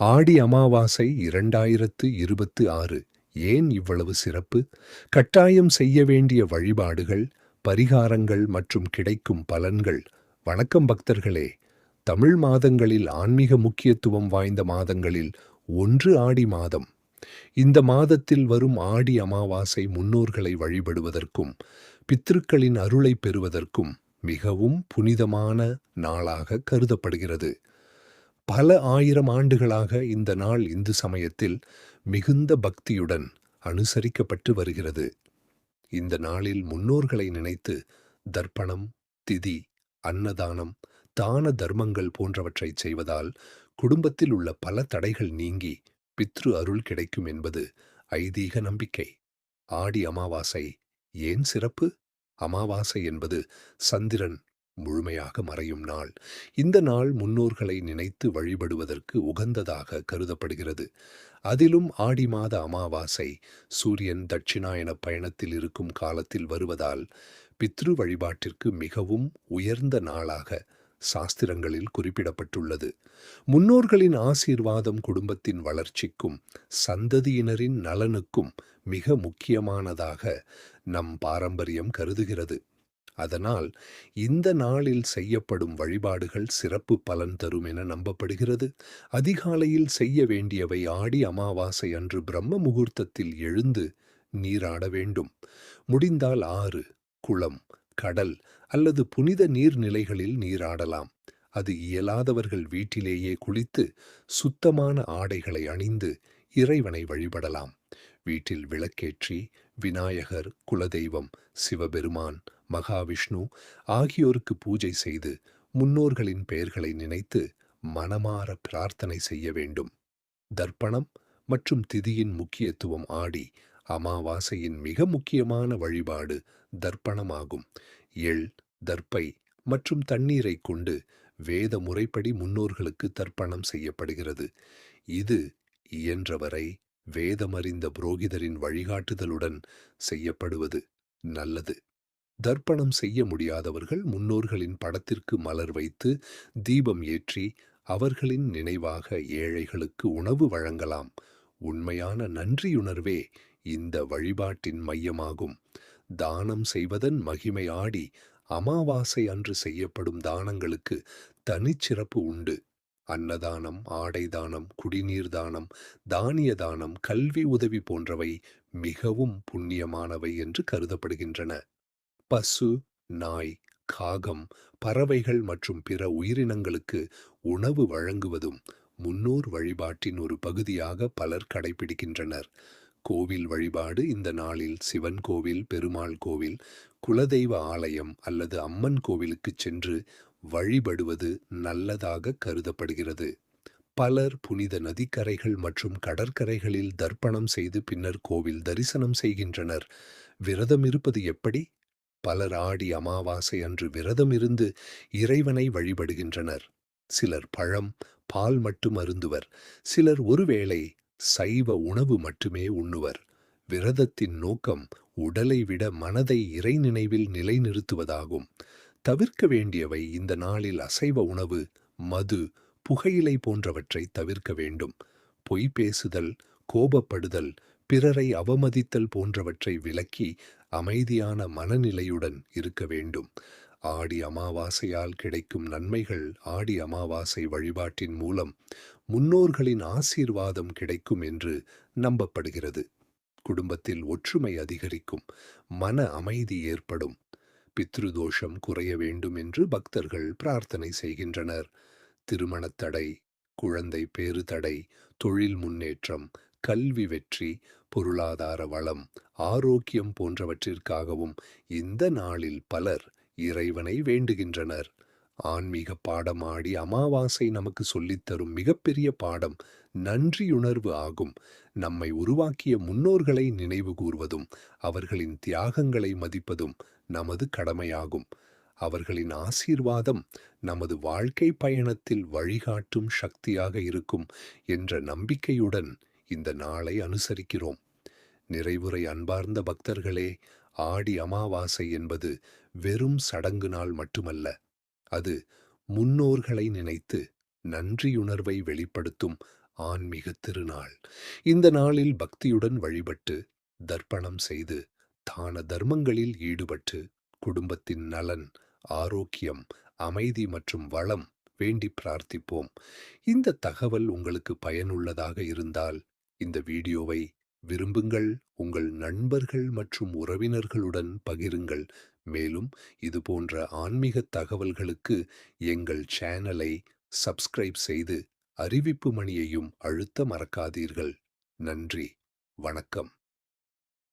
ஆடி அமாவாசை 2026 ஏன் இவ்வளவு சிறப்பு? கட்டாயம் செய்ய வேண்டிய வழிபாடுகள், பரிகாரங்கள் மற்றும் கிடைக்கும் பலன்கள். வணக்கம் பக்தர்களே! தமிழ் மாதங்களில் ஆன்மீக முக்கியத்துவம் வாய்ந்த மாதங்களில் ஒன்று ஆடி மாதம். இந்த மாதத்தில் வரும் ஆடி அமாவாசை முன்னோர்களை வழிபடுவதற்கும் பித்ருக்களின் அருளை பெறுவதற்கும் மிகவும் புனிதமான நாளாக கருதப்படுகிறது. பல ஆயிரம் ஆண்டுகளாக இந்த நாள் இந்து சமயத்தில் மிகுந்த பக்தியுடன் அனுசரிக்கப்பட்டு வருகிறது. இந்த நாளில் முன்னோர்களை நினைத்து தர்ப்பணம், திதி, அன்னதானம், தான தர்மங்கள் போன்றவற்றை செய்வதால் குடும்பத்தில் உள்ள பல தடைகள் நீங்கி பித்ரு அருள் கிடைக்கும் என்பது ஐதீக நம்பிக்கை. ஆடி அமாவாசை ஏன் சிறப்பு? அமாவாசை என்பது சந்திரன் முழுமையாக மறையும் நாள். இந்த நாள் முன்னோர்களை நினைத்து வழிபடுவதற்கு உகந்ததாக கருதப்படுகிறது. அதிலும் ஆடி மாத அமாவாசை சூரியன் தட்சிணாயன பயணத்தில் இருக்கும் காலத்தில் வருவதால் பித்ரு வழிபாட்டிற்கு மிகவும் உயர்ந்த நாளாக சாஸ்திரங்களில் குறிப்பிடப்பட்டுள்ளது. முன்னோர்களின் ஆசீர்வாதம் குடும்பத்தின் வளர்ச்சிக்கும் சந்ததியினரின் நலனுக்கும் மிக முக்கியமானதாக நம் பாரம்பரியம் கருதுகிறது. அதனால் இந்த நாளில் செய்யப்படும் வழிபாடுகள் சிறப்பு பலன் தரும் என நம்பப்படுகிறது. அதிகாலையில் செய்ய வேண்டியவை: ஆடி அமாவாசை அன்று பிரம்ம முகூர்த்தத்தில் எழுந்து நீராட வேண்டும். முடிந்தால் ஆறு, குளம், கடல் அல்லது புனித நீர்நிலைகளில் நீராடலாம். அது இயலாதவர்கள் வீட்டிலேயே குளித்து சுத்தமான ஆடைகளை அணிந்து இறைவனை வழிபடலாம். வீட்டில் விளக்கேற்றி விநாயகர், குலதெய்வம், சிவபெருமான், மகாவிஷ்ணு ஆகியோருக்கு பூஜை செய்து முன்னோர்களின் பெயர்களை நினைத்து மனமாற பிரார்த்தனை செய்ய வேண்டும். தர்ப்பணம் மற்றும் திதியின் முக்கியத்துவம்: ஆடி அமாவாசையின் மிக முக்கியமான வழிபாடு தர்ப்பணமாகும். எள், தர்ப்பை மற்றும் தண்ணீரை கொண்டு வேத முறைப்படி முன்னோர்களுக்கு தர்ப்பணம் செய்யப்படுகிறது. இது இயன்றவரை வேதமறிந்த புரோகிதரின் வழிகாட்டுதலுடன் செய்யப்படுவது நல்லது. தர்ப்பணம் செய்ய முடியாதவர்கள் முன்னோர்களின் படத்திற்கு மலர் வைத்து தீபம் ஏற்றி அவர்களின் நினைவாக ஏழைகளுக்கு உணவு வழங்கலாம். உண்மையான நன்றியுணர்வே இந்த வழிபாட்டின் மையமாகும். தானம் செய்வதன் மகிமை: ஆடி அமாவாசை அன்று செய்யப்படும் தானங்களுக்கு தனிச்சிறப்பு உண்டு. அன்னதானம், ஆடை தானம், குடிநீர் தானம், தானிய தானம், கல்வி உதவி போன்றவை மிகவும் புண்ணியமானவை என்று கருதப்படுகின்றன. பசு, நாய், காகம், பறவைகள் மற்றும் பிற உயிரினங்களுக்கு உணவு வழங்குவதும் முன்னோர் வழிபாட்டின் ஒரு பகுதியாக பலர் கடைபிடிக்கின்றனர். கோவில் வழிபாடு: இந்த நாளில் சிவன் கோவில், பெருமாள் கோவில், குலதெய்வ ஆலயம் அல்லது அம்மன் கோவிலுக்கு சென்று வழிபடுவது நல்லதாக கருதப்படுகிறது. பலர் புனித நதிக்கரைகள் மற்றும் கடற்கரைகளில் தர்ப்பணம் செய்து பின்னர் கோவில் தரிசனம் செய்கின்றனர். விரதம் இருப்பது எப்படி? பலர் ஆடி அமாவாசை அன்று விரதம் இருந்து இறைவனை வழிபடுகின்றனர். சிலர் பழம், பால் மட்டும் அருந்துவர். சிலர் ஒருவேளை சைவ உணவு மட்டுமே உண்ணுவர். விரதத்தின் நோக்கம் உடலை விட மனதை இறை நினைவில் நிலைநிறுத்துவதாகும். தவிர்க்க வேண்டியவை: இந்த நாளில் அசைவ உணவு, மது, புகையிலை போன்றவற்றை தவிர்க்க வேண்டும். பொய் பேசுதல், கோபப்படுதல், பிறரை அவமதித்தல் போன்றவற்றை விலக்கி அமைதியான மனநிலையுடன் இருக்க வேண்டும். ஆடி அமாவாசையால் கிடைக்கும் நன்மைகள்: ஆடி அமாவாசை வழிபாட்டின் மூலம் முன்னோர்களின் ஆசீர்வாதம் கிடைக்கும் என்று நம்பப்படுகிறது. குடும்பத்தில் ஒற்றுமை அதிகரிக்கும், மன அமைதி ஏற்படும், பித்ருதோஷம் குறைய வேண்டும் என்று பக்தர்கள் பிரார்த்தனை செய்கின்றனர். திருமணத் தடை, குழந்தை பேறு தடை, தொழில் முன்னேற்றம், கல்வி வெற்றி, பொருளாதார வளம், ஆரோக்கியம் போன்றவற்றிற்காகவும் இந்த நாளில் பலர் இறைவனை வேண்டுகின்றனர். ஆன்மீக பாடம்: ஆடி அமாவாசை நமக்கு சொல்லித்தரும் மிகப்பெரிய பாடம் நன்றியுணர்வு ஆகும். நம்மை உருவாக்கிய முன்னோர்களை நினைவு கூர்வதும் அவர்களின் தியாகங்களை மதிப்பதும் நமது கடமையாகும். அவர்களின் ஆசீர்வாதம் நமது வாழ்க்கை பயணத்தில் வழிகாட்டும் சக்தியாக இருக்கும் என்ற நம்பிக்கையுடன் இந்த நாளை அனுசரிக்கிறோம். நிறைவுரை: அன்பார்ந்த பக்தர்களே, ஆடி அமாவாசை என்பது வெறும் சடங்கு நாள் மட்டுமல்ல. அது முன்னோர்களை நினைத்து நன்றியுணர்வை வெளிப்படுத்தும் ஆன்மீக திருநாள். இந்த நாளில் பக்தியுடன் வழிபட்டு, தர்ப்பணம் செய்து, தான தர்மங்களில் ஈடுபட்டு, குடும்பத்தின் நலன், ஆரோக்கியம், அமைதி மற்றும் வளம் வேண்டி பிரார்த்திப்போம். இந்த தகவல் உங்களுக்கு பயனுள்ளதாக இருந்தால், இந்த வீடியோவை விரும்புங்கள், உங்கள் நண்பர்கள் மற்றும் உறவினர்களுடன் பகிருங்கள். மேலும் இது போன்ற ஆன்மீக தகவல்களுக்கு எங்கள் சேனலை சப்ஸ்கிரைப் செய்து அறிவிப்பு மணியையும் அழுத்த மறக்காதீர்கள். நன்றி. வணக்கம்.